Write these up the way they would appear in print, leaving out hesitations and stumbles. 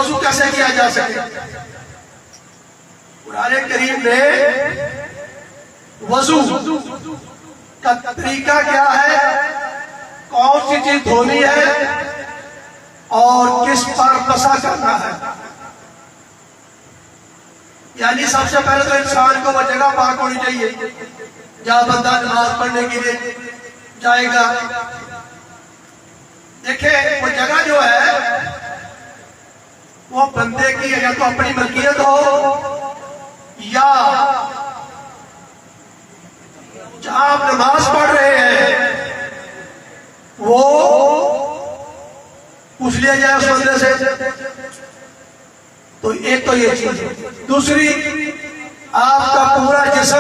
वजू कैसे किया जा सके। कुरान करीम में वजू का तरीका क्या है, कौन सी चीज धोनी है और किस पर बसा करना है। यानी सबसे पहले तो इंसान को वो जगह पाक होनी चाहिए जहां बंदा नमाज पढ़ने के लिए जाएगा। देखे वो जगह जो है वो बंदे की या तो अपनी मलकियत हो या जहां आप नमाज पढ़ रहे हैं वो पूछ लिया जाए उस बंदे से। तो एक तो ये चीज, दूसरी आपका पूरा जिस्म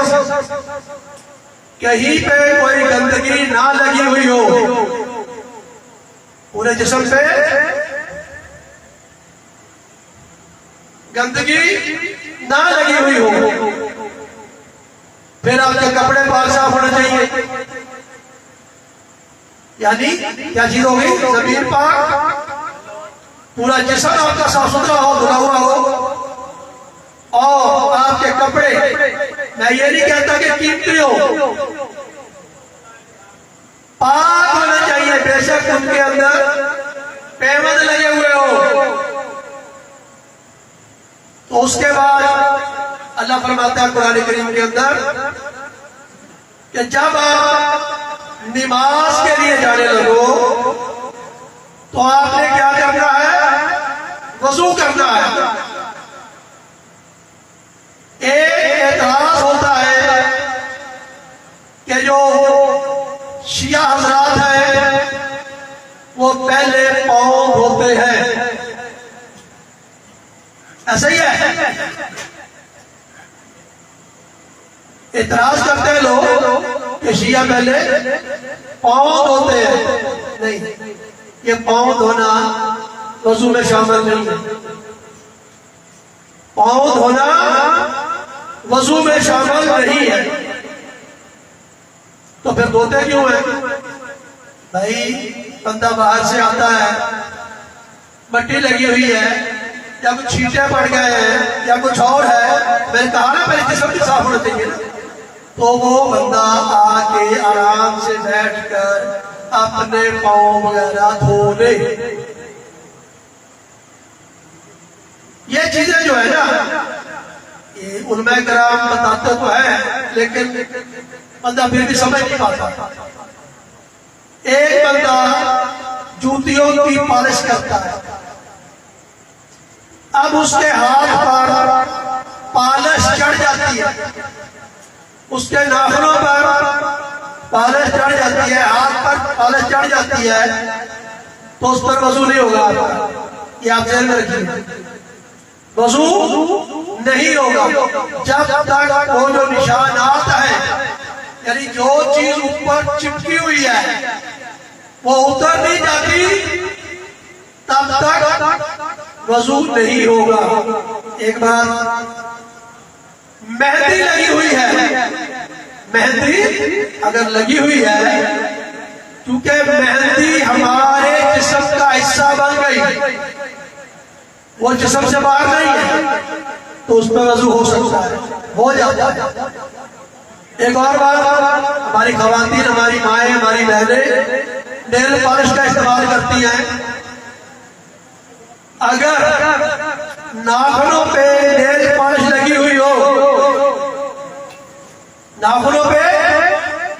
कहीं पे कोई गंदगी ना लगी हुई हो, पूरे जिस्म पे गंदगी ना लगी हुई हो। फिर आपके कपड़े पाक साफ होने चाहिए। यानी क्या चीज होगी, जमीन पाक, पूरा जिस्म आपका साफ सुथरा हो, धुला हुआ हो, और आपके कपड़े, मैं ये नहीं कहता कि कीमती हो, पाक होना चाहिए। बेशक उनके अंदर पेवंद लगे हुए हो। तो उसके बाद अल्लाह फरमाता है कुरान करीम के अंदर कि जब आप नमाज के लिए जाने लगो तो आपने क्या करना है, वजू करना है। एक एतराज होता है कि जो शिया हजरात है वो पहले पांव धोते हैं, ऐसा ही है। इतराज करते हैं लोग कि शिया पहले पांव धोते हैं। नहीं, ये पांव धोना वजू में शामिल नहीं है। पांव धोना वजू में शामिल नहीं है। तो फिर धोते क्यों है भाई? बंदा बाहर से आता है, मट्टी लगी हुई है या कुछ छींटे पड़ गए हैं या कुछ और है, मैंने कहा ना पहले जिस्म भी साफ होना चाहिए ना। तो वो बंदा आके आराम से बैठकर अपने पांव वगैरह धो ले। ये चीजें जो है ना, ये उलमा कराम बताते तो है, लेकिन बंदा फिर भी समझ नहीं पाता। एक बंदा जूतियों की पॉलिश करता है, अब उसके हाथ पर पॉलिश चढ़ जाती है, उसके नाखूनों पर पॉलिश चढ़ जाती है, हाथ पर पॉलिश चढ़ जाती है, तो उस पर वजू नहीं होगा आपका। ये आप ध्यान में रखिए, वजू नहीं होगा जब तक वो जो निशानात है, यानी जो चीज ऊपर चिपकी हुई है वो उतर नहीं जाती, तब तक वजू नहीं होगा। एक बार मेहंदी लगी हुई है, मेहंदी अगर लगी हुई है, क्योंकि मेहंदी हमारे जिस्म का हिस्सा बन गई, वो जिस्म से बाहर नहीं है, तो उस पर वजू हो सकता है, हो जाता है। एक और बात, हमारी खवातीन, हमारी माएँ, हमारी बहनें नेल पॉलिश का इस्तेमाल करती हैं। अगर नाखूनों पे नेल पॉलिश लगी हुई हो, नाखूनों पे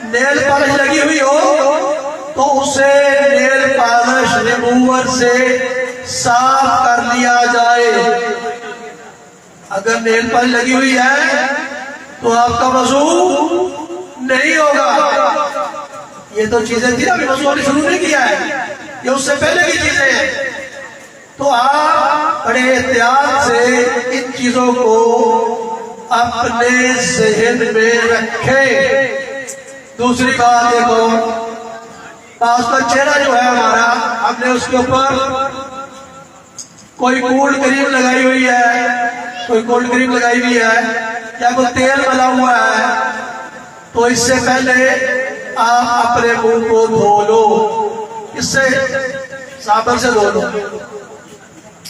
नेल पॉलिश लगी हुई हो, तो उसे नेल पॉलिश रिमूवर से साफ कर लिया जाए। अगर नेल पॉलिश लगी हुई है तो आपका वजू नहीं होगा। ये तो चीजें थी, अभी वजू शुरू नहीं किया है, ये उससे पहले की चीजें हैं। तो आप बड़े एहतियात से इन चीजों को अपने जहन में रखें। दूसरी बात देखो, पास का चेहरा जो है हमारा, हमने उसके ऊपर कोई कोल्ड क्रीम लगाई हुई है, कोई कोल्ड क्रीम लगाई हुई है या कोई तेल मला हुआ है, तो इससे पहले आप अपने मुंह को धो लो, इससे साबुन से धो लो।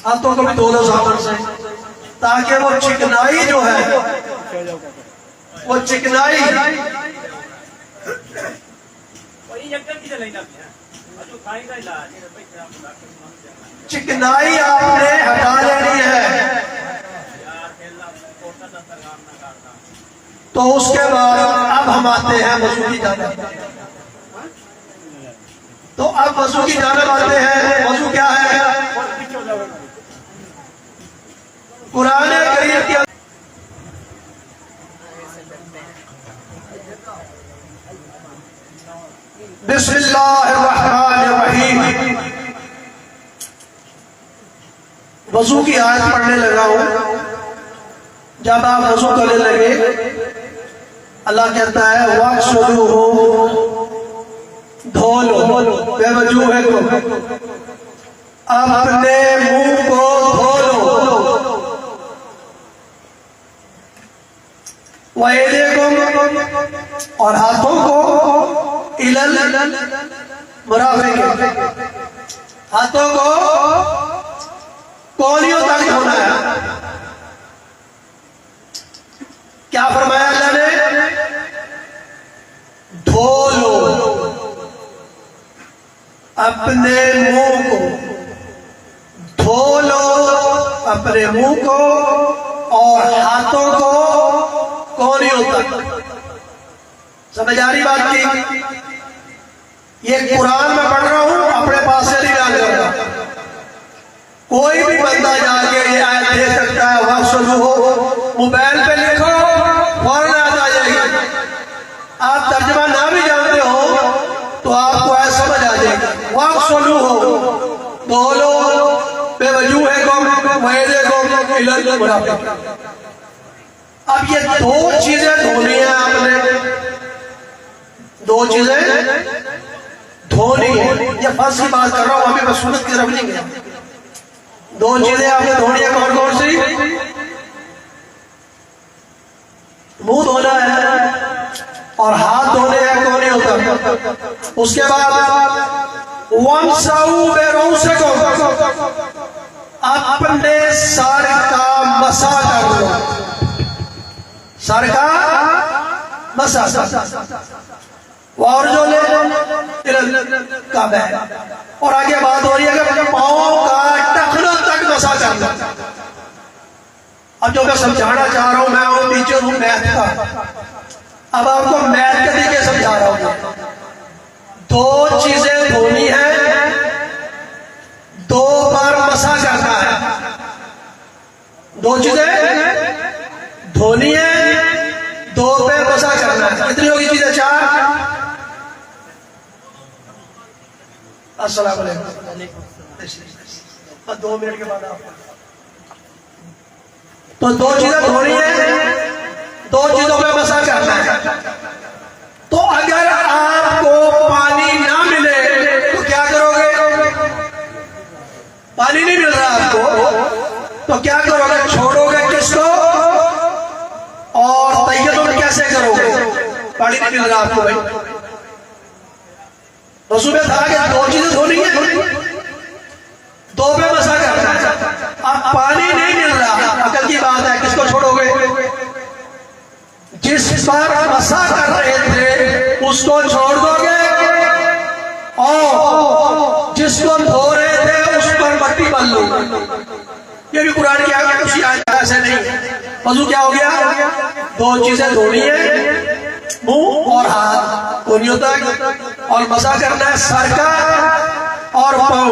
हाथों को भी धो लो साबुन से, ताकि वो चिकनाई जो है, वो चिकनाई चिकनाई आपने हटा लेनी है। तो उसके बाद अब हम आते हैं वजू की जानिब। तो अब वजू की जानिब आते हैं। वजू क्या है? कुरान करीम के बिस्मिल्लाहिर्रहमानिर्रहीम वजू की आयत पढ़ने लगा हूं। जब आप वजू करने लगे, अल्लाह कहता है वक्सुलू हो, धो लो, बेवजूह को, अपने मुंह को धो लो, वयदेकुम, और हाथों को इलल मुराफिक, हाथों को कोहनियों तक धोना है। क्या फरमाया अल्लाह ने? धो लो अपने मुंह को, धो लो अपने मुंह को और हाथों को कोहनियों तक। समझ आ रही बात की? ये कुरान में पढ़ रहा हूं, अपने पास से नहीं बयान कर रहा। कोई भी बंदा जाके ये आयत दे सकता है। वक्सुलू हो, मोबाइल पे लिखो, फौरन आ जाएगी। आप तर्जुमा ना भी जानते हो तो आपको ऐसा समझ आ जाएगा। वक्सुलू हो, धो लो, बेवजूह को, वयदेकुम इलल मुराफिक। अब ये दो चीजें धोनी है आपने, दो चीजें धोनी है। ये फर्ज की बात कर रहा हूं, अभी मैं सुन्नत की तरफ नहीं गया। दो चीजें आपने धोनी है। कौन कौन सी? मुंह धोना है और हाथ धोने हैं कोहनियों तक। उसके बाद वमसऊ बिरुऊसिकुम, अपने सर का मसा कर लो, सर का मसा। और जो ले काबे, और आगे बात हो रही है कि पांव का टखनों तक मसा करना। अब जो मैं समझाना चाह रहा हूं, मैं हूं टीचर, हूं मैथ का। अब आपको मैथ के तरीके समझा रहा हूं। दो चीजें धोनी है, दो बार मसा करना है। दो चीजें धोनी है, दो पे मसा करना है। कितनी होगी चीजें? चार। अस्सलाम वालेकुम। 2 मिनट के बाद आप, तो दो चीजें धोनी है, दो चीजों पे मसा करना है। तो अगर आपको पानी ना मिले तो क्या करोगे? पानी नहीं मिल रहा आपको तो क्या करोगे? छोड़ोगे किसको और तय्यमुन कैसे करोगे? पानी नहीं मिल रहा आपको भाई। रसूल में था कि दो चीजें धोनी है, दो पे मसा करना है। अब पानी नहीं मिल रहा, अकल की बात है, किसको छोड़ोगे? जिस पर मसा कर रहे थे उसको छोड़ दोगे, और जिसको धो रहे थे उस पर मट्टी बांध लोगे। ये भी कुरान की आयत, कुछ ऐसे नहीं। वजू क्या हो गया? दो चीजें धोनी है, मुंह और हाथ कोहनियों तक, और मसा करना है सर का और पांव।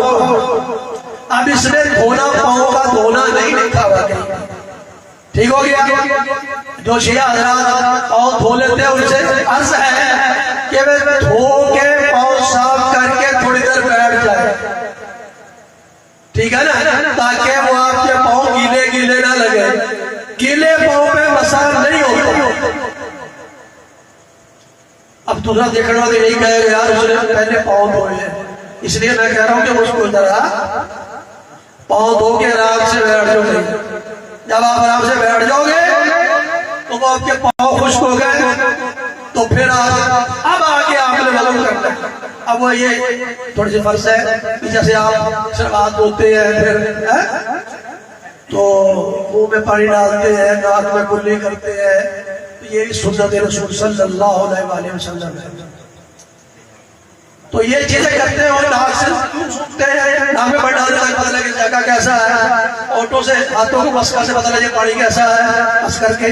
अब इसने धोना पांव का धोना नहीं लिखा हुआ, ठीक हो गया? जो शिया हज़रात पांव धो लेते हैं उनसे अर्ज है कि वे धो के पांव साफ करके थोड़ी देर बैठ जाए, ठीक है ना, ताकि वो आपके पांव गीले गीले ना लगे। गीले पांव पे मसा नहीं होता। अब दूसरा देखने वाले यही कहेगा यार उसने पहले पांव धोए हैं, इसलिए मैं कह रहा हूं कि मुझको जरा पांव धो के आराम से बैठ जाओगे। जब आप आराम से बैठ जाओगे तो वो आपके पांव खुश्क हो गए, तो फिर अब आगे आपने वज़ू करना है। अब वो ये थोड़ी सी फर्ज है कि जैसे आप सिर्फ हाथ धोते हैं, फिर तो मुंह में पानी डालते हैं, नाक में कुल्ली करते हैं, तो ये सुन्नत रसूल सल्लल्लाहु अलैहि वसल्लम है। तो ये चीजें करते हैं और नाक से सूखते हैं, नाक में पानी डालते हैं, पता लगे जगह कैसा है, ऑटो से हाथों को मस्का से पता लगे पानी कैसा है, बस करके,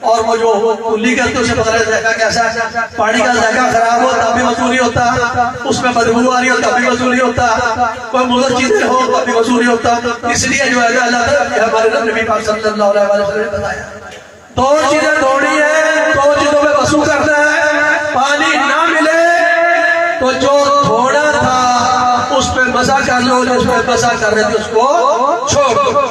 और वो जो कुल्ली करते हैं उसे पता लगे जगह कैसा है। पानी का जगह खराब हो तब भी वसूली होता, उसमें बदबू आ रही हो तब भी वसूली होता, कोई मुर्द चीजें हो तब भी वसूली होता। इसलिए जो है अल्लाह हमारे नबी पाक सल्लल्लाहु अलैहि वसल्लम ने बताया दो चीजें धोनी है, दो चीजों में वसूल करना है। पानी ना मिले तो जो थोड़ा था उस पर मजा कर लो, जिस पर मजा कर रहे थे उसको छोड़ दो।